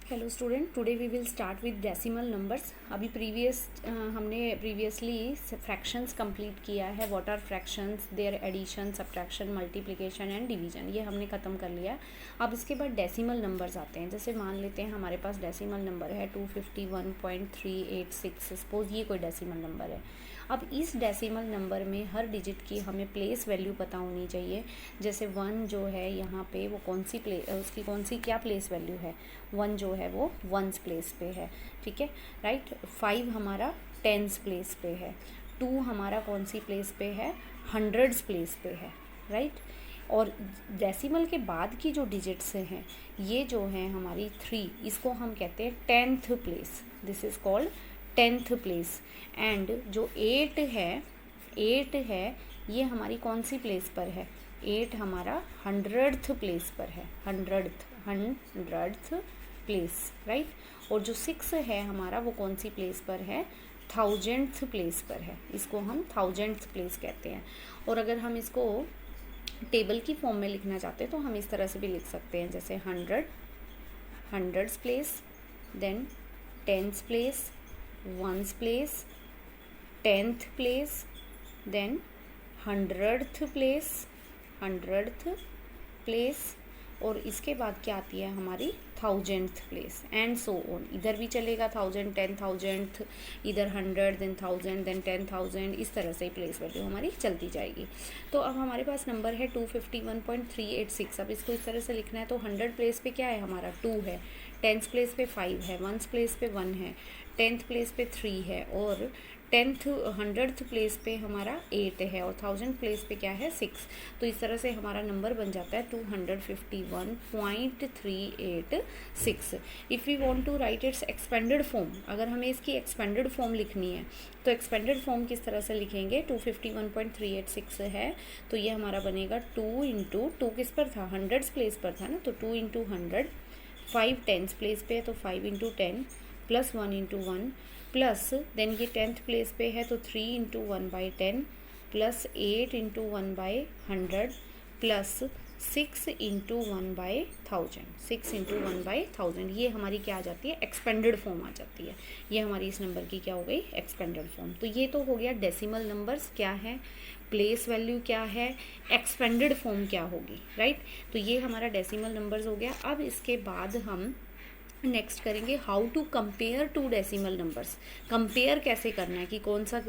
Hello student, today we will start with decimal numbers. अभी हमने previously fractions complete किया है। What are fractions, their addition, subtraction, multiplication and division, ये हमने ख़त्म कर लिया है। अब इसके बाद डेसिमल नंबर्स आते हैं। जैसे मान लेते हैं हमारे पास डेसिमल नंबर है 251.386। सपोज ये कोई डेसिमल नंबर है। अब इस डेसिमल नंबर में हर डिजिट की हमें प्लेस वैल्यू पता होनी चाहिए। जैसे 1 जो है यहाँ पे वो उसकी कौन सी क्या प्लेस वैल्यू है। 1 जो है वो वंस प्लेस पे है, ठीक है, राइट। 5 हमारा टेंस प्लेस पे है। 2 हमारा कौन सी प्लेस पे है, हंड्रेड्स प्लेस पे है, राइट। और डेसिमल के बाद की जो डिजिट्स हैं ये जो है हमारी 3, इसको हम कहते हैं 10th place. This is called 10th place. And जो 8 है ये हमारी कौन सी प्लेस पर है, 8 हमारा 100th प्लेस पर है, 100th प्लेस, राइट। और जो 6 है हमारा वो कौन सी प्लेस पर है, 1000th प्लेस पर है। इसको हम 1000th प्लेस कहते हैं। और अगर हम इसको टेबल की फॉर्म में लिखना चाहते हैं तो हम इस तरह से भी लिख सकते हैं, जैसे 100th place, then 10th place, 1st place, 10th place, then 100th place, और इसके बाद क्या आती है हमारी 1000th place, and so on. इधर भी चलेगा 1000, 10,000th, इधर 100, देन 1000, देन 10,000, इस तरह से प्लेस वैल्यू हमारी चलती जाएगी। तो अब हमारे पास नंबर है 251.386। अब इसको इस तरह से लिखना है तो 100 प्लेस पे क्या है हमारा 2 है, 10th प्लेस पे 5 है, 1st प्लेस पे 1 है, 10th प्लेस पे 3 है, और 100th प्लेस पे हमारा 8 है, और 1000th प्लेस पे क्या है 6। तो इस तरह से हमारा नंबर बन जाता है 251.386। If we want to write its expanded form, अगर हमें इसकी एक्सपेंडेड फॉर्म लिखनी है तो एक्सपेंडेड फॉर्म किस तरह से लिखेंगे, 251.386 है तो ये हमारा बनेगा 2 इंटू 2 किस पर था, 100th प्लेस पर था ना, तो 2 इंटू 100, 5 10th प्लेस पे है तो 5 into 10, plus 1 into 1, plus then ये 10th प्लेस पे है तो 3 into 1/10, plus 8 into 1/100, plus 6 into 1/1000, 6 into 1/1000। ये हमारी क्या आ जाती है, एक्सपेंडेड फॉर्म आ जाती है। ये हमारी इस नंबर की क्या हो गई, एक्सपेंडेड फॉर्म। तो ये तो हो गया डेसिमल नंबर्स क्या है, प्लेस वैल्यू क्या है, एक्सपेंडेड फॉर्म क्या होगी, राइट। तो ये हमारा डेसिमल नंबर्स हो गया। अब इसके बाद हम नेक्स्ट करेंगे how to compare two decimal numbers. Compare कैसे करना है कि कौन सा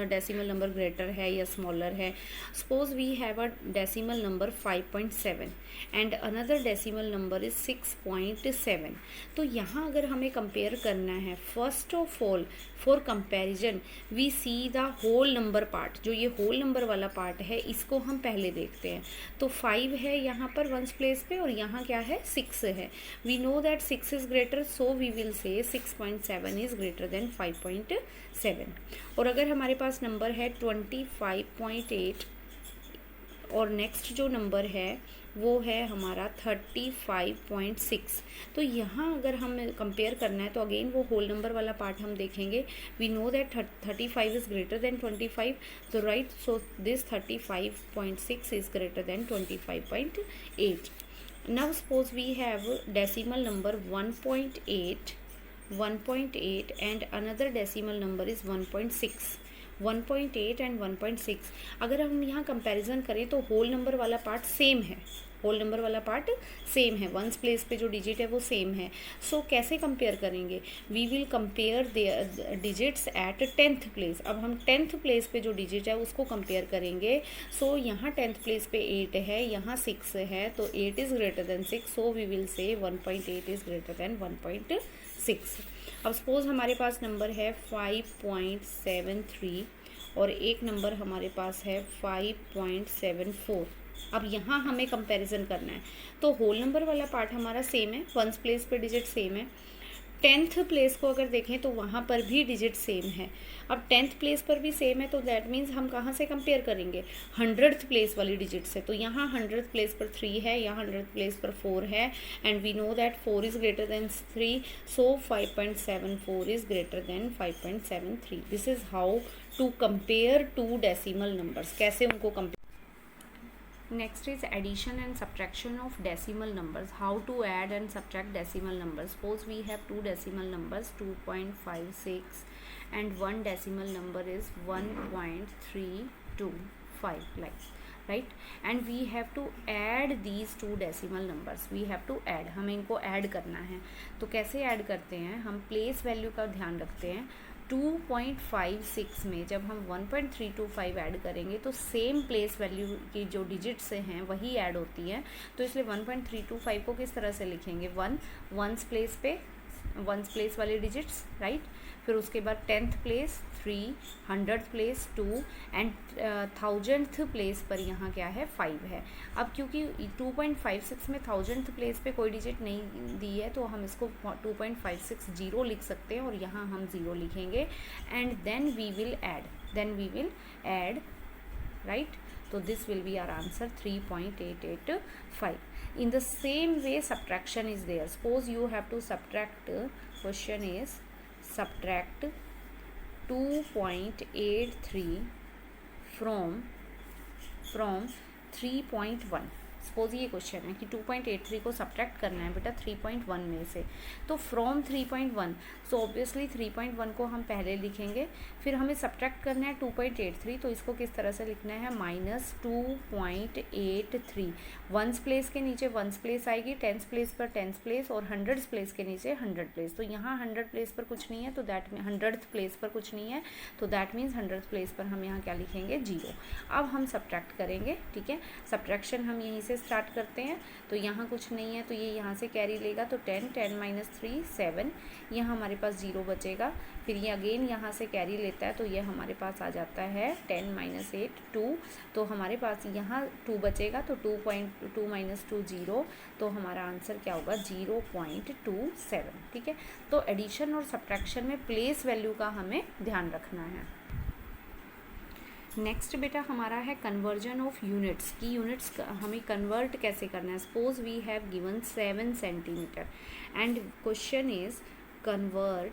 डेसिमल नंबर ग्रेटर है या स्मॉलर है। Suppose we have a decimal number 5.7 and another decimal number is 6.7। तो यहाँ अगर हमें कंपेयर करना है, first of all for comparison we see the whole number part. जो ये होल नंबर वाला पार्ट है इसको हम पहले देखते हैं। तो 5 है यहाँ पर 1st प्लेस पे, और यहाँ क्या है 6 है। We know that 6 is greater, so we will say 6.7 is greater then 5.7। और अगर हमारे पास नंबर है 25.8 और नेक्स्ट जो नंबर है वो है हमारा 35.6। तो यहाँ अगर हम कंपेयर करना है तो अगेन वो होल नंबर वाला पार्ट हम देखेंगे। We know that 35 is greater than 25, तो right, so this 35.6 is greater than 25.8। Now suppose we have decimal number 1.8 and another decimal number is 1.6। 1.8 and 1.6 अगर हम यहाँ कंपैरिजन करें तो होल नंबर वाला पार्ट सेम है, होल नंबर वाला part same है, 1st प्लेस पे जो डिजिट है वो सेम है। सो कैसे कंपेयर करेंगे, we will compare the digits at 10th place. अब हम 10th प्लेस पे जो डिजिट है उसको कंपेयर करेंगे। सो यहाँ 10th प्लेस पे 8 है, यहाँ 6 है, तो 8 is greater than 6, so we will say 1.8 is greater then 1.6। अब सपोज हमारे पास नंबर है 5.73 और एक नंबर हमारे पास है 5.74। अब यहाँ हमें कंपैरिजन करना है तो होल नंबर वाला पार्ट हमारा सेम है, 1st प्लेस पे डिजिट सेम है। 10th प्लेस को अगर देखें तो वहाँ पर भी डिजिट सेम है। अब 10th प्लेस पर भी सेम है तो दैट मीन्स हम कहाँ से कंपेयर करेंगे, 100th प्लेस वाली डिजिट से। तो यहाँ 100th प्लेस पर 3 है, यहाँ 100th प्लेस पर 4 है, and we know that 4 is greater than 3, so 5.74 is greater than 5.73। This is how to compare two decimal numbers. कैसे उनको compare Next is addition and subtraction of decimal numbers. How to add and subtract decimal numbers? Suppose we have two decimal numbers 2.56 and one decimal number is 1.325, like, right? And we have to add these two decimal numbers. We have to add, हमें इनको add करना है. तो कैसे add करते हैं? हम place value का ध्यान रखते हैं. 2.56 में जब हम 1.325 ऐड करेंगे तो सेम प्लेस वैल्यू की जो डिजिट्स हैं वही ऐड होती हैं. तो इसलिए 1.325 को किस तरह से लिखेंगे? वंस प्लेस पे वंस प्लेस वाले डिजिट्स, राइट. फिर उसके बाद 10th place 3, 100th place 2 and 1000th place पर यहाँ क्या है? 5 है. अब क्योंकि 2.56 में 1000th प्लेस पे कोई डिजिट नहीं दी है तो हम इसको 2.560 लिख सकते हैं और यहाँ हम 0 लिखेंगे. And then we will add, right. तो this will be our answer 3.885. In the same way subtraction is there. Suppose you have to subtract, question is subtract 2.83 from 3.1. Suppose ये क्वेश्चन है कि 2.83 को सब्ट्रैक्ट करना है बेटा 3.1 में से. तो फ्रॉम 3.1, सो ऑब्वियसली 3.1 को हम पहले लिखेंगे. फिर हमें सब्ट्रैक्ट करना है 2.83. तो इसको किस तरह से लिखना है? -2.83. वंस प्लेस के नीचे वंस प्लेस आएगी, 10th प्लेस पर 10th प्लेस और 100th प्लेस के नीचे 100 प्लेस. तो यहाँ 100 प्लेस पर कुछ नहीं है तो दैट 100th प्लेस पर कुछ नहीं है तो दैट मीन्स 100th प्लेस पर हम यहाँ क्या लिखेंगे? 0. अब हम सब्ट्रैक्ट करेंगे, ठीक है. सब्ट्रैक्शन हम यहीं से स्टार्ट करते हैं. तो यहाँ कुछ नहीं है तो ये यहाँ से कैरी लेगा तो 10 -3 7. यहाँ हमारे पास 0 बचेगा. फिर ये अगेन यहाँ से कैरी लेता है तो ये हमारे पास आ जाता है 10 - 8 2. तो हमारे पास यहाँ 2 बचेगा तो 2 -2 0. तो हमारा आंसर क्या होगा? 0.27, ठीक है. तो एडिशन और सब्ट्रैक्शन में प्लेस वैल्यू का हमें ध्यान रखना है. नेक्स्ट बेटा हमारा है कन्वर्जन ऑफ यूनिट्स. की यूनिट्स हमें कन्वर्ट कैसे करना है? Suppose we have given 7 centimeter and question is convert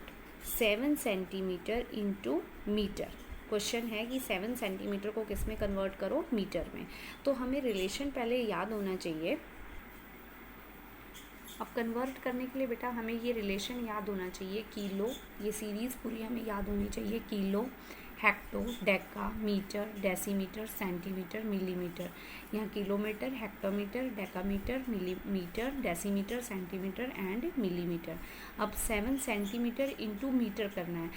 7 centimeter into meter. Question है कि 7 सेंटीमीटर को किस में कन्वर्ट करो? मीटर में. तो हमें रिलेशन पहले याद होना चाहिए. अब कन्वर्ट करने के लिए बेटा हमें ये रिलेशन याद होना चाहिए. किलो, ये सीरीज़ पूरी हमें याद होनी चाहिए. Kilo, hecto, deca, metre, decimetre, centimetre, millimetre. यहाँ kilometre, hectometre, decametre, millimetre, decimetre, centimetre and millimetre. अब 7 सेंटीमीटर इंटू मीटर करना है.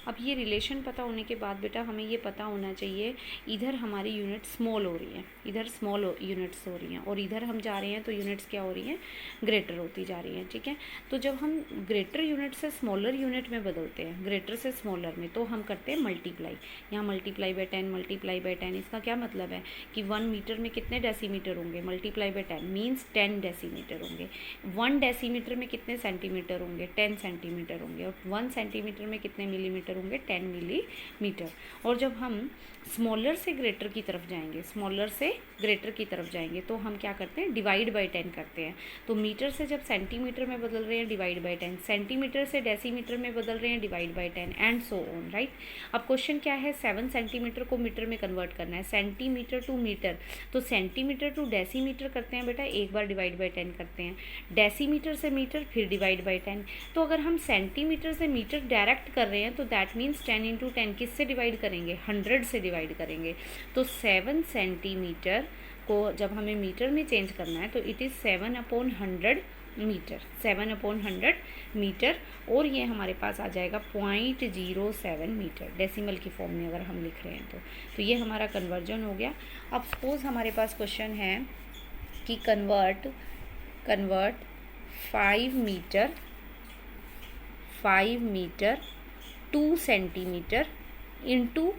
अब ये रिलेशन पता होने के बाद बेटा हमें ये पता होना चाहिए इधर हमारी यूनिट स्मॉल हो रही है, इधर स्मॉल यूनिट्स हो रही हैं और इधर हम जा रहे हैं तो यूनिट्स क्या हो रही हैं? ग्रेटर होती जा रही हैं, ठीक है. तो जब हम ग्रेटर यूनिट से स्मॉलर यूनिट में बदलते हैं, ग्रेटर से स्मॉलर में, तो हम करते हैं मल्टीप्लाई. यहाँ मल्टीप्लाई बाय 10, मल्टीप्लाई बाय 10. इसका क्या मतलब है कि 1 मीटर में कितने डेसीमीटर होंगे? मल्टीप्लाई बाय 10 मीन्स 10 डेसीमीटर होंगे. 1 डेसीमीटर में कितने सेंटीमीटर होंगे? 10 सेंटीमीटर होंगे. और 1 सेंटीमीटर में कितने मिलीमीटर होंगे? 10 मिलीमीटर. और जब हम स्मॉलर से ग्रेटर की तरफ जाएंगे, स्मॉलर से ग्रेटर की तरफ जाएंगे तो हम क्या करते हैं? डिवाइड बाय 10 करते हैं. तो मीटर से जब सेंटीमीटर में बदल रहे हैं डिवाइड बाय 10, सेंटीमीटर से डेसीमीटर में बदल रहे हैं divide by 10 and so on, right. अब क्वेश्चन क्या है? 7 सेंटीमीटर को मीटर में कन्वर्ट करना है. सेंटीमीटर टू मीटर, तो सेंटीमीटर टू डेसीमीटर करते हैं बेटा, एक बार डिवाइड बाय 10 करते हैं. डेसीमीटर से मीटर, फिर डिवाइड बाय 10. तो अगर हम सेंटीमीटर से मीटर डायरेक्ट कर रहे हैं तो दैट मीन्स 10 × 10 किससे डिवाइड करेंगे? 100 से डिवाइड करेंगे. तो 7 सेंटीमीटर को जब हमें मीटर में चेंज करना है तो इट इज़ 7/100 मीटर, 7/100 मीटर. और ये हमारे पास आ जाएगा 0.07 मीटर डेसिमल की फॉर्म में अगर हम लिख रहे हैं तो ये हमारा कन्वर्जन हो गया. अब सपोज हमारे पास क्वेश्चन है कि convert 5 meter 2 centimeter into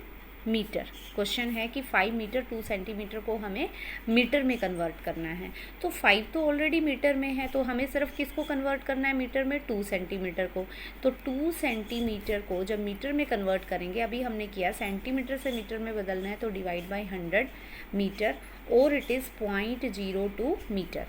meter. Question है कि 5 मीटर 2 सेंटीमीटर को हमें मीटर में कन्वर्ट करना है. तो 5 तो ऑलरेडी मीटर में है तो हमें सिर्फ किसको कन्वर्ट करना है मीटर में? 2 सेंटीमीटर को. तो 2 सेंटीमीटर को जब मीटर में कन्वर्ट करेंगे, अभी हमने किया सेंटीमीटर से मीटर में बदलना है तो डिवाइड बाय 100 मीटर और इट इज़ 0.02 मीटर.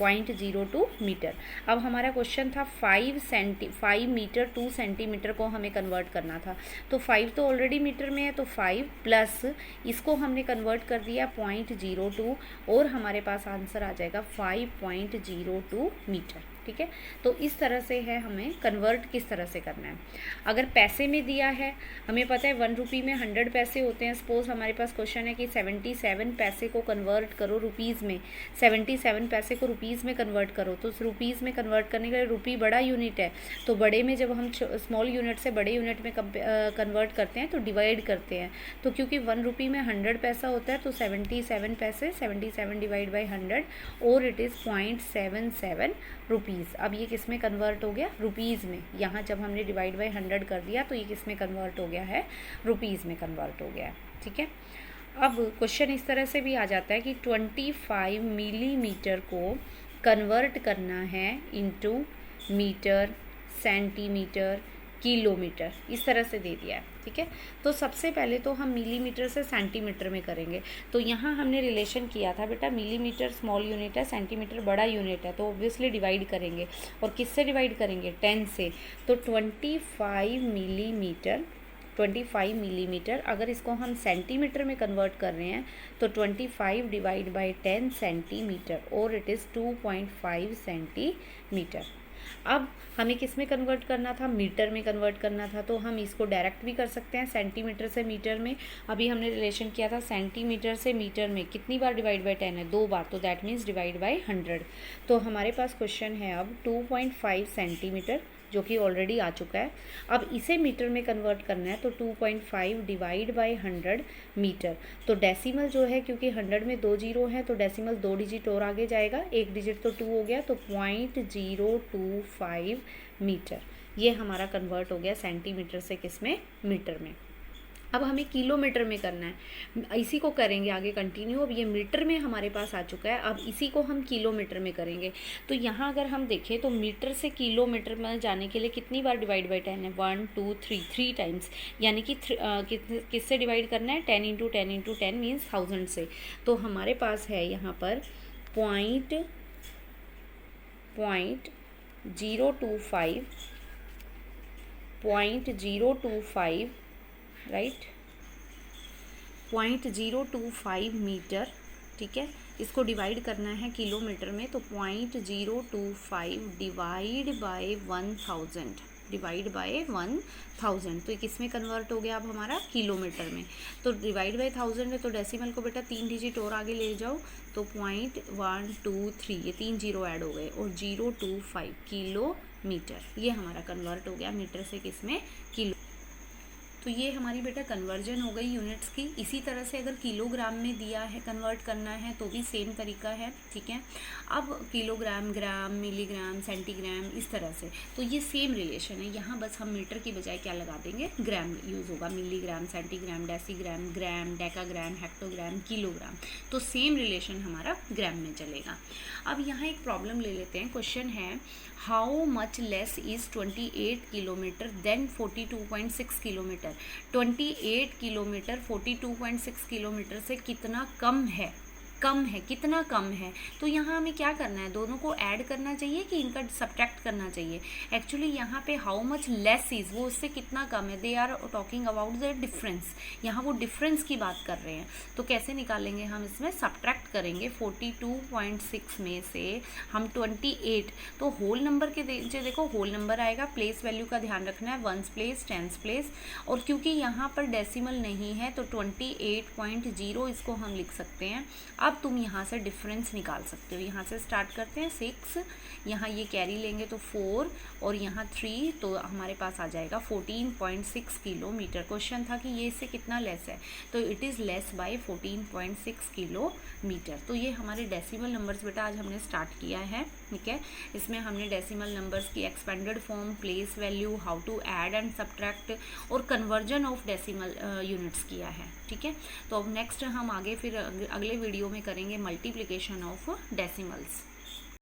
0.02 मीटर। अब हमारा क्वेश्चन था 5 मीटर 2 सेंटीमीटर को हमें कन्वर्ट करना था, तो 5 तो ऑलरेडी मीटर में है, तो 5 प्लस इसको हमने कन्वर्ट कर दिया 0.02 और हमारे पास आंसर आ जाएगा 5.02 मीटर। ठीक है, तो इस तरह से है हमें कन्वर्ट किस तरह से करना है। अगर पैसे में दिया है, हमें पता है 1 रुपये में 100 पैसे होते हैं। सपोज हमारे पास क्वेश्चन है कि 77 पैसे को कन्वर्ट करो रुपीज़ में, 77 पैसे को रुपीज़ में कन्वर्ट करो। तो रुपीज़ में कन्वर्ट करने के लिए रुपी बड़ा यूनिट है, तो बड़े में जब हम स्मॉल यूनिट से बड़े यूनिट में कन्वर्ट करते हैं तो डिवाइड करते हैं। तो क्योंकि 1 रुपये में 100 पैसा होता है, तो 77 पैसे 77 डिवाइड बाई 100 और इट इज़ 0.77 रुपीज़। अब ये किस में कन्वर्ट हो गया? रुपीज़ में। यहाँ जब हमने डिवाइड बाई 100 कर दिया तो ये किस में कन्वर्ट हो गया है? रुपीज़ में कन्वर्ट हो गया है। ठीक है, अब क्वेश्चन इस तरह से भी आ जाता है कि 25 मिलीमीटर को कन्वर्ट करना है इनटू मीटर, सेंटीमीटर, किलोमीटर, इस तरह से दे दिया है। ठीक है, तो सबसे पहले तो हम मिलीमीटर से सेंटीमीटर में करेंगे। तो यहाँ हमने रिलेशन किया था बेटा, मिलीमीटर स्मॉल यूनिट है, सेंटीमीटर बड़ा यूनिट है, तो ऑब्वियसली डिवाइड करेंगे। और किससे डिवाइड करेंगे? 10 से। तो 25 मिलीमीटर अगर इसको हम सेंटीमीटर में कन्वर्ट कर रहे हैं तो 25 डिवाइड बाई 10 सेंटीमीटर और इट इज़ 2.5 सेंटीमीटर। अब हमें किस में कन्वर्ट करना था? मीटर में कन्वर्ट करना था, तो हम इसको डायरेक्ट भी कर सकते हैं सेंटीमीटर से मीटर में। अभी हमने रिलेशन किया था सेंटीमीटर से मीटर में कितनी बार डिवाइड बाई 10 है? 2 बार, तो दैट मीन्स डिवाइड बाई 100। तो हमारे पास क्वेश्चन है अब 2.5 सेंटीमीटर जो कि ऑलरेडी आ चुका है। अब इसे मीटर में कन्वर्ट करना है, तो 2.5 डिवाइड बाई 100 मीटर। तो डेसिमल जो है, क्योंकि 100 में 2 जीरो हैं तो डेसिमल 2 डिजिट और आगे जाएगा, 1 डिजिट तो 2 हो गया, तो 0.025 मीटर। ये हमारा कन्वर्ट हो गया सेंटीमीटर से किस में? मीटर में। अब हमें किलोमीटर में करना है, इसी को करेंगे आगे कंटिन्यू। अब ये मीटर में हमारे पास आ चुका है, अब इसी को हम किलोमीटर में करेंगे। तो यहाँ अगर हम देखें तो मीटर से किलोमीटर में जाने के लिए कितनी बार डिवाइड बाई 10 है? 1 2 3 टाइम्स, यानी कि किससे डिवाइड करना है? 10 × 10 × 10 मीन्स 1000 से। तो हमारे पास है यहाँ पर 0.025 राइट, 0.025 मीटर। ठीक है, इसको डिवाइड करना है किलोमीटर में, तो 0.025 डिवाइड बाय 1000 डिवाइड बाय 1000। तो किस में कन्वर्ट हो गया अब हमारा? किलोमीटर में। तो डिवाइड बाय 1000 है, तो डेसिमल को बेटा 3 डिजिट और आगे ले जाओ, तो 0.123 ये 3 जीरो ऐड हो गए और 025 किलोमीटर। ये हमारा कन्वर्ट हो गया मीटर से किस में? किलो। तो ये हमारी बेटा कन्वर्जन हो गई यूनिट्स की। इसी तरह से अगर किलोग्राम में दिया है कन्वर्ट करना है तो भी सेम तरीका है। ठीक है, अब किलोग्राम, ग्राम, मिलीग्राम, सेंटीग्राम, इस तरह से, तो ये सेम रिलेशन है। यहाँ बस हम मीटर की बजाय क्या लगा देंगे? ग्राम यूज़ होगा। मिलीग्राम, सेंटीग्राम, डेसीग्राम, ग्राम, डेकाग्राम, हेक्टोग्राम, किलोग्राम, तो सेम रिलेशन हमारा ग्राम में चलेगा। अब यहाँ एक प्रॉब्लम ले लेते हैं। क्वेश्चन है how much less is 28 kilometer than 42.6 kilometer. 28 kilometer 42.6 kilometer से कितना कम है? कितना कम है? तो यहाँ हमें क्या करना है? दोनों को ऐड करना चाहिए कि इनका सब्ट्रैक्ट करना चाहिए? एक्चुअली यहाँ पे हाउ मच लेस इज़, वो उससे कितना कम है, they are talking about the difference. यहाँ वो डिफरेंस की बात कर रहे हैं, तो कैसे निकालेंगे हम? इसमें सब्ट्रैक्ट करेंगे 42.6 में से हम 28, तो होल नंबर के देखो होल नंबर आएगा, प्लेस वैल्यू का ध्यान रखना है, 1s प्लेस 10s प्लेस, और क्योंकि यहाँ पर डेसिमल नहीं है तो 28.0 इसको हम लिख सकते हैं। अब तुम यहाँ से डिफरेंस निकाल सकते हो। यहाँ से स्टार्ट करते हैं 6, यहाँ ये कैरी लेंगे तो 4 और यहाँ 3, तो हमारे पास आ जाएगा 14.6 किलोमीटर। क्वेश्चन था कि ये इससे कितना लेस है, तो it is less bye 14.6 kilometre. तो ये हमारे डेसिमल नंबर्स बेटा आज हमने स्टार्ट किया है। ठीक है, इसमें हमने डेसिमल नंबर्स की expanded form, place value, how to add and subtract और कन्वर्जन ऑफ डेसिमल यूनिट्स किया है। ठीक है, तो अब नेक्स्ट हम आगे फिर अगले वीडियो में करेंगे मल्टीप्लिकेशन ऑफ डेसिमल्स।